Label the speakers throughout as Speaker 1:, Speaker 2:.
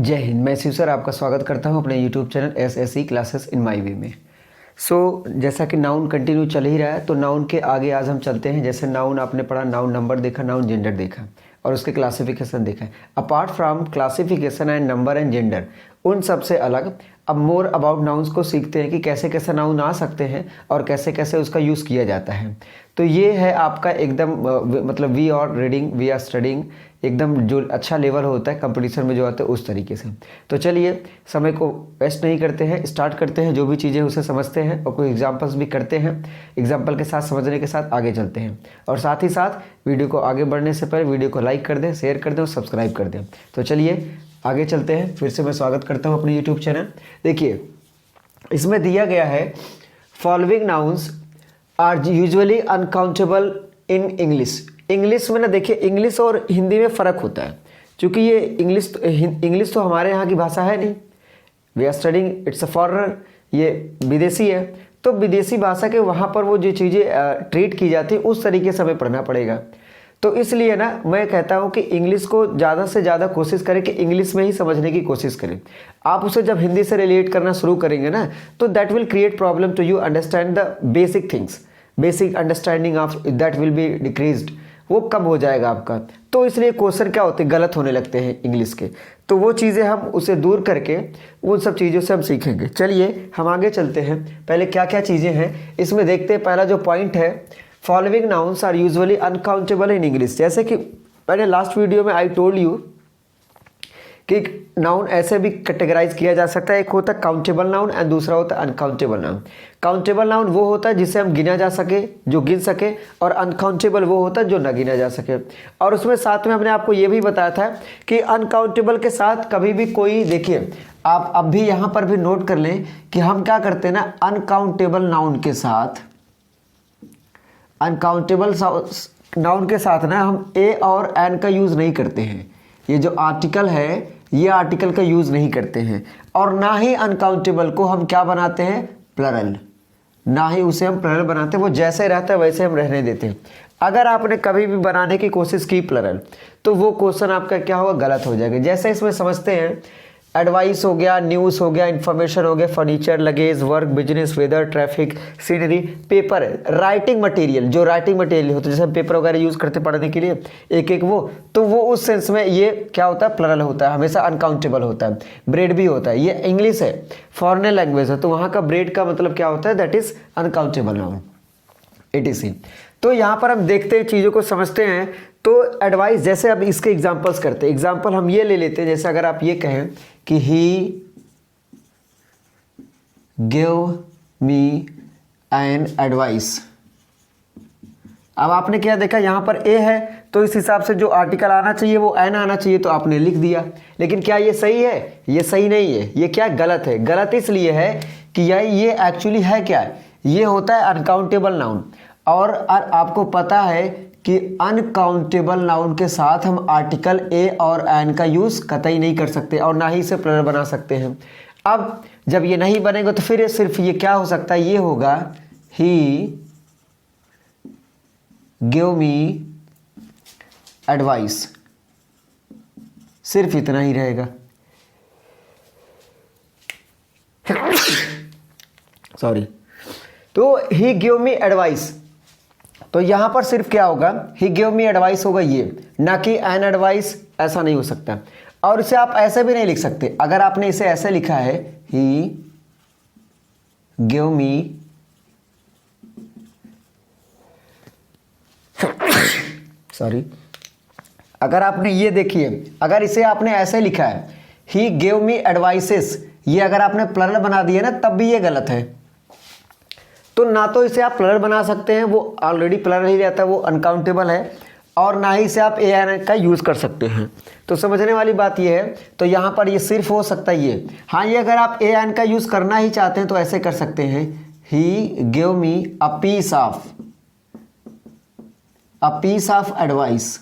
Speaker 1: जय हिंद। मैं शिव सर आपका स्वागत करता हूं अपने YouTube channel SSC classes in my way में। जैसा कि नाउन कंटिन्यू चल ही रहा है तो नाउन के आगे आज हम चलते हैं। जैसे नाउन आपने पढ़ा, नाउन नंबर देखा, नाउन जेंडर देखा और उसके क्लासिफिकेशन देखा है। Apart from classification and number and gender, उन सब से अलग अब मोर अबाउट नाउन्स को सीखते हैं कि कैसे कैसे नाउन आ सकते हैं और कैसे कैसे उसका यूज़ किया जाता है। तो ये है आपका एकदम मतलब we are reading, we are studying, एकदम जो अच्छा लेवल होता है कंपटीशन में जो आता है उस तरीके से। तो चलिए समय को वेस्ट नहीं करते हैं, स्टार्ट करते हैं। जो भी चीज़ें उसे समझते हैं और कोई एग्जांपल्स भी करते हैं। एग्जांपल के साथ समझने के साथ आगे चलते हैं और साथ ही साथ वीडियो को आगे बढ़ने से पहले वीडियो को लाइक कर दें, शेयर कर दें और सब्सक्राइब कर दें। तो चलिए आगे चलते हैं। फिर से मैं स्वागत करता हूँ अपने यूट्यूब चैनल। देखिए इसमें दिया गया है following nouns are usually uncountable in English. English में ना देखिए, इंग्लिश और हिंदी में फ़र्क होता है क्योंकि ये इंग्लिश तो हमारे यहाँ की भाषा है नहीं। We are studying, it's a foreigner, ये विदेशी है। तो विदेशी भाषा के वहाँ पर वो जो चीज़ें ट्रीट की जाती है उस तरीके से हमें पढ़ना पड़ेगा। तो इसलिए ना मैं कहता हूँ कि इंग्लिश को ज़्यादा से ज़्यादा कोशिश करें कि इंग्लिश में ही समझने की कोशिश करें। आप उसे जब हिंदी से रिलेट करना शुरू करेंगे ना तो that will create problem to you understand the basic things. Basic understanding of that will be decreased, वो कम हो जाएगा आपका। तो इसलिए क्वेश्चन क्या होते हैं, गलत होने लगते हैं इंग्लिश के। तो वो चीज़ें हम उसे दूर करके उन सब चीज़ों से हम सीखेंगे। चलिए हम आगे चलते हैं। पहले क्या क्या चीज़ें हैं इसमें देखते हैं। पहला जो पॉइंट है, following nouns are usually uncountable in English. जैसे कि मैंने लास्ट वीडियो में आई टोल्ड यू कि नाउन ऐसे भी कैटेगराइज किया जा सकता है। एक होता है काउंटेबल नाउन एंड दूसरा होता है अनकाउंटेबल नाउन। काउंटेबल नाउन वो होता है जिसे हम गिना जा सके, जो गिन सके, और अनकाउंटेबल वो होता है जो न गिना जा सके। और उसमें साथ में हमने आपको ये भी बताया था कि अनकाउंटेबल के साथ कभी भी कोई, देखिए आप अब भी यहाँ पर भी नोट कर लें कि हम क्या करते हैं ना, अनकाउंटेबल नाउन के साथ, अनकाउंटेबल नाउन के साथ ना हम ए और एन का यूज़ नहीं करते हैं। ये जो आर्टिकल है ये आर्टिकल का यूज़ नहीं करते हैं। और ना ही अनकाउंटेबल को हम क्या बनाते हैं, प्लरल, ना ही उसे हम प्लरल बनाते हैं। वो जैसे रहता है वैसे हम रहने देते हैं। अगर आपने कभी भी बनाने की कोशिश की प्लरल तो वो क्वेश्चन आपका क्या होगा, गलत हो जाएगा। जैसे इसमें समझते हैं, एडवाइस हो गया, न्यूज़ हो गया, इन्फॉर्मेशन हो गया, furniture, luggage, work, business, weather, traffic, scenery, paper, writing material, जो राइटिंग मटेरियल होता है जैसे हम पेपर वगैरह यूज़ करते पढ़ने के लिए एक एक तो वो उस सेंस में ये क्या होता है, प्लरल होता है, हमेशा अनकाउंटेबल होता है। ब्रेड भी होता है, ये इंग्लिश है, फॉरेन लैंग्वेज है, तो वहाँ का ब्रेड का मतलब क्या होता है, that is uncountable noun, etc। तो यहाँ पर हम देखते हैं, चीज़ों को समझते हैं। तो एडवाइस, जैसे अब इसके एग्जांपल्स करते हैं। एग्जांपल हम ये ले लेते हैं, जैसे अगर आप ये कहें कि ही गिव मी एन एडवाइस। अब आपने क्या देखा, यहाँ पर ए है तो इस हिसाब से जो आर्टिकल आना चाहिए वो एन आना चाहिए, तो आपने लिख दिया। लेकिन क्या ये सही है? ये सही नहीं है। ये क्या गलत है? गलत इसलिए है कि ये एक्चुअली है क्या है, ये होता है अनकाउंटेबल नाउन। और आपको पता है कि अनकाउंटेबल नाउन के साथ हम आर्टिकल ए और एन का यूज़ कतई नहीं कर सकते और ना ही इसे प्लरल बना सकते हैं। अब जब ये नहीं बनेगा तो फिर सिर्फ ये क्या हो सकता है, ये होगा ही गिव मी एडवाइस, सिर्फ इतना ही रहेगा। सॉरी, तो ही गिव मी एडवाइस, तो यहां पर सिर्फ क्या होगा, ही गिव मी एडवाइस होगा ये, ना कि एन एडवाइस। ऐसा नहीं हो सकता। और इसे आप ऐसे भी नहीं लिख सकते। अगर आपने इसे ऐसे लिखा है, ही गिव मी सॉरी, अगर आपने ये देखिए, अगर इसे आपने ऐसे लिखा है ही गिव मी एडवाइसेस, ये अगर आपने प्लरल बना दिया ना तब भी ये गलत है। तो ना तो इसे आप प्लरल बना सकते हैं, वो ऑलरेडी प्लरल ही रहता है, वो अनकाउंटेबल है, और ना ही इसे आप ए एन का यूज़ कर सकते हैं। तो समझने वाली बात ये है। तो यहाँ पर ये सिर्फ हो सकता है ये, हाँ, ये अगर आप ए एन का यूज़ करना ही चाहते हैं तो ऐसे कर सकते हैं, he give me a piece of advice.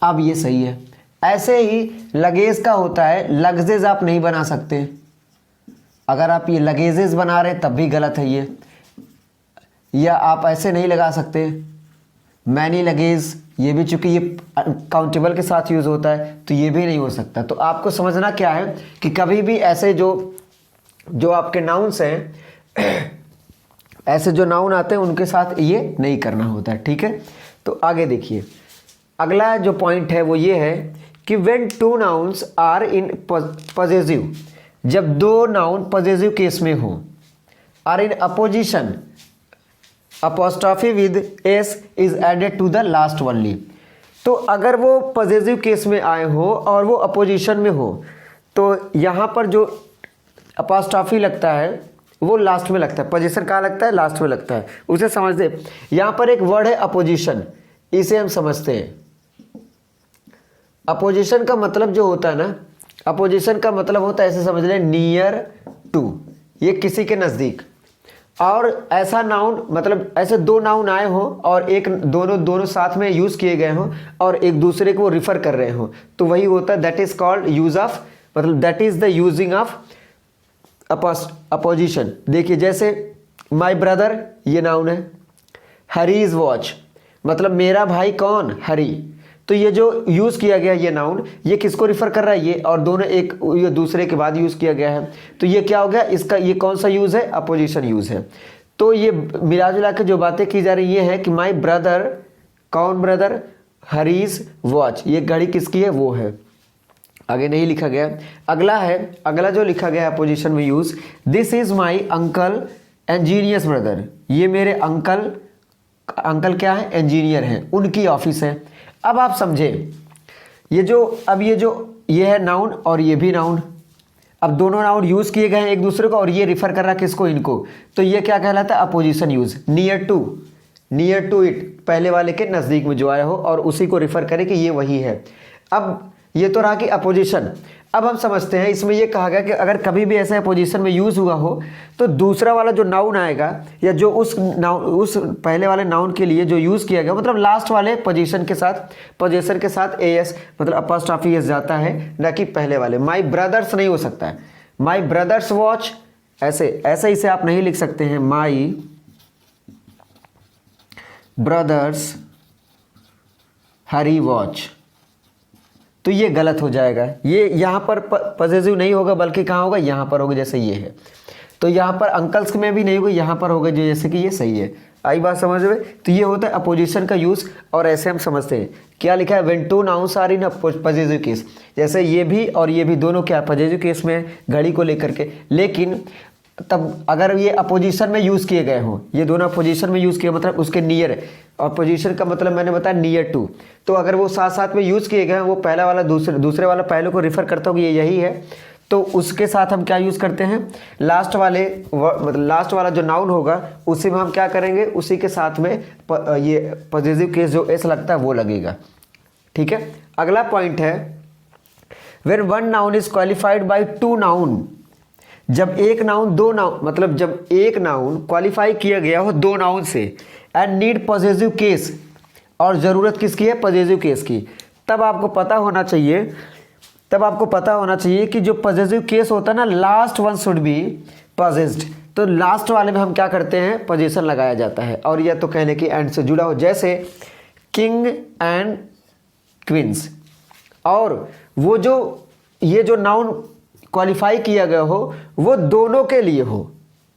Speaker 1: अब ये सही है। ऐसे ही लगेज का होता है, लगजेज आप नहीं बना सकते। अगर आप ये लगेजेस बना रहे हैं तब भी गलत है ये, या आप ऐसे नहीं लगा सकते मैनी लगेज, ये भी चूंकि ये काउंटेबल के साथ यूज़ होता है तो ये भी नहीं हो सकता। तो आपको समझना क्या है कि कभी भी ऐसे जो आपके नाउन्स हैं ऐसे जो नाउन आते हैं उनके साथ ये नहीं करना होता है, ठीक है। तो आगे देखिए, अगला जो पॉइंट है वो ये है कि when two nouns are in possessive, जब दो नाउन पॉजेसिव केस में हो, are in apposition, apostrophe with S is added to the last only. तो अगर वो पॉजेसिव केस में आए हो और वो अपोजिशन में हो तो यहाँ पर जो अपॉस्ट्रॉफी लगता है वो लास्ट में लगता है। पोजीशन कहाँ लगता है? लास्ट में लगता है। उसे समझते, यहाँ पर एक वर्ड है अपोजिशन, इसे हम समझते हैं। अपोजिशन का मतलब जो होता है ना, अपोजिशन का मतलब होता है, ऐसे समझ लें, नियर टू, ये किसी के नज़दीक। और ऐसा नाउन मतलब ऐसे दो नाउन आए हो और एक दोनों साथ में यूज़ किए गए हों और एक दूसरे को रिफ़र कर रहे हो तो वही होता है, that is called use of, मतलब that is the using of apposition. देखिए जैसे माई ब्रदर ये नाउन है, हरी इज़ वॉच मतलब मेरा भाई कौन? हरी। तो ये जो यूज़ किया गया ये नाउन, ये किसको रिफ़र कर रहा है? ये, और दोनों एक ये दूसरे के बाद यूज़ किया गया है तो ये क्या हो गया? इसका ये कौन सा यूज़ है? अपोजिशन यूज़ है। तो ये मिला जुला के जो बातें की जा रही ये है कि माई ब्रदर, कौन ब्रदर? हरीज वॉच, ये घड़ी किसकी है? वो है। आगे नहीं लिखा गया। अगला है, अगला जो लिखा गया है अपोजिशन में use, this is my uncle engineers brother, ये मेरे अंकल, अंकल क्या है? इंजीनियर हैं, उनकी ऑफिस है। अब आप समझे, ये जो अब ये है नाउन और ये भी नाउन, अब दोनों नाउन यूज़ किए गए हैं एक दूसरे को और ये रिफ़र कर रहा है किसको? इनको। तो ये क्या कहलाता है? Apposition use. Near to it, पहले वाले के नज़दीक में जो आया हो और उसी को रिफ़र करे कि ये वही है। अब ये तो रहा कि अपोजिशन। अब हम समझते हैं, इसमें ये कहा गया कि अगर कभी भी ऐसे अपोजिशन में यूज़ हुआ हो तो दूसरा वाला जो नाउन आएगा या जो उस पहले वाले नाउन के लिए जो यूज़ किया गया, मतलब लास्ट वाले पोजीशन के साथ एस मतलब अपॉस्ट्रॉफी एस जाता है, ना कि पहले वाले। माई ब्रदर्स नहीं हो सकता है, माई ब्रदर्स वॉच, ऐसे इसे आप नहीं लिख सकते हैं, माई ब्रदर्स हरी वॉच, तो ये गलत हो जाएगा। ये यहाँ पर पॉजेसिव नहीं होगा बल्कि कहाँ होगा? यहाँ पर होगा, जैसे ये है। तो यहाँ पर अंकल्स में भी नहीं होगा, यहाँ पर होगा, जो जैसे कि ये सही है। आई बात समझ में? तो ये होता है अपोजिशन का यूज़। और ऐसे हम समझते हैं, क्या लिखा है? When two nouns are in possessive case, जैसे ये भी और ये भी दोनों क्या पॉजेसिव केस में घड़ी को लेकर के। लेकिन तब अगर ये अपोजिशन में यूज़ किए गए हों, ये दोनों अपोजिशन में यूज़ किए मतलब उसके नियर, और पोजीशन का मतलब मैंने बताया नियर टू, तो अगर वो साथ साथ में यूज़ किए गए हैं, वो पहला वाला दूसरे वाला पहले को रिफ़र करता होगा, ये यही है, तो उसके साथ हम क्या यूज़ करते हैं? लास्ट वाला जो नाउन होगा उसी में हम क्या करेंगे? उसी के साथ में ये पॉजिटिव केस जो एस लगता है वो लगेगा, ठीक है। अगला पॉइंट है, when one noun is qualified by two noun, जब एक नाउन दो नाउन, मतलब जब एक नाउन क्वालिफाई किया गया हो दो नाउन से, एंड नीड पॉजेसिव केस, और ज़रूरत किसकी है? पॉजेसिव केस की। तब आपको पता होना चाहिए कि जो पॉजेसिव केस होता है ना, last one should be possessed. तो लास्ट वाले में हम क्या करते हैं? पोजीशन लगाया जाता है, और यह तो कहने की एंड से जुड़ा हो, जैसे किंग एंड क्वींस। और वो जो ये जो नाउन क्वालिफाई किया गया हो वो दोनों के लिए हो,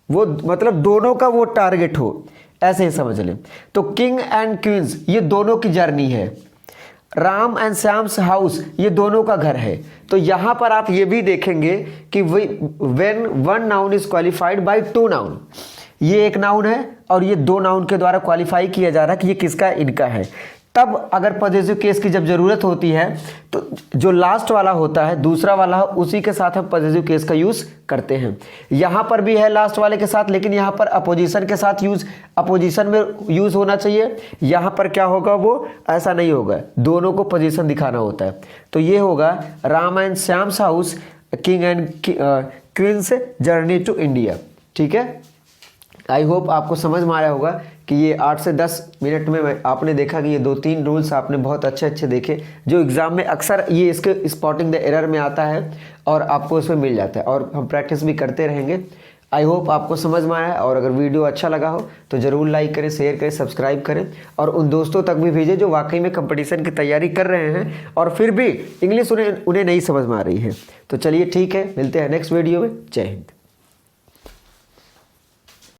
Speaker 1: वो मतलब दोनों का वो टारगेट हो, ऐसे ही समझ लें। तो किंग एंड क्वींस ये दोनों की जर्नी है, राम एंड श्याम्स हाउस ये दोनों का घर है। तो यहाँ पर आप ये भी देखेंगे कि when one noun is qualified by two noun, ये एक नाउन है और ये दो नाउन के द्वारा क्वालिफाई किया जा रहा है कि ये किसका है? इनका है। तब अगर पॉजेसिव केस की जब ज़रूरत होती है तो जो लास्ट वाला होता है, दूसरा वाला, उसी के साथ हम पॉजेसिव केस का यूज़ करते हैं। यहाँ पर भी है लास्ट वाले के साथ, लेकिन यहाँ पर अपोजिशन के साथ अपोजिशन में यूज़ होना चाहिए। यहाँ पर क्या होगा? वो ऐसा नहीं होगा, दोनों को पोजीशन दिखाना होता है। तो ये होगा Ram and Shyam's house, king and queens journey to India, ठीक है। आई होप आपको समझ में आया होगा कि ये 8 से 10 मिनट में आपने देखा कि ये 2-3 रूल्स आपने बहुत अच्छे देखे, जो एग्ज़ाम में अक्सर ये इसके स्पॉटिंग द एरर में आता है और आपको उसमें मिल जाता है, और हम प्रैक्टिस भी करते रहेंगे। आई होप आपको समझ में आया है, और अगर वीडियो अच्छा लगा हो तो ज़रूर लाइक करें, शेयर करें, सब्सक्राइब करें और उन दोस्तों तक भी भेजें जो वाकई में कंपटीशन की तैयारी कर रहे हैं और फिर भी इंग्लिश उन्हें नहीं समझ में आ रही है। तो चलिए ठीक है, मिलते हैं नेक्स्ट वीडियो में। जय हिंद।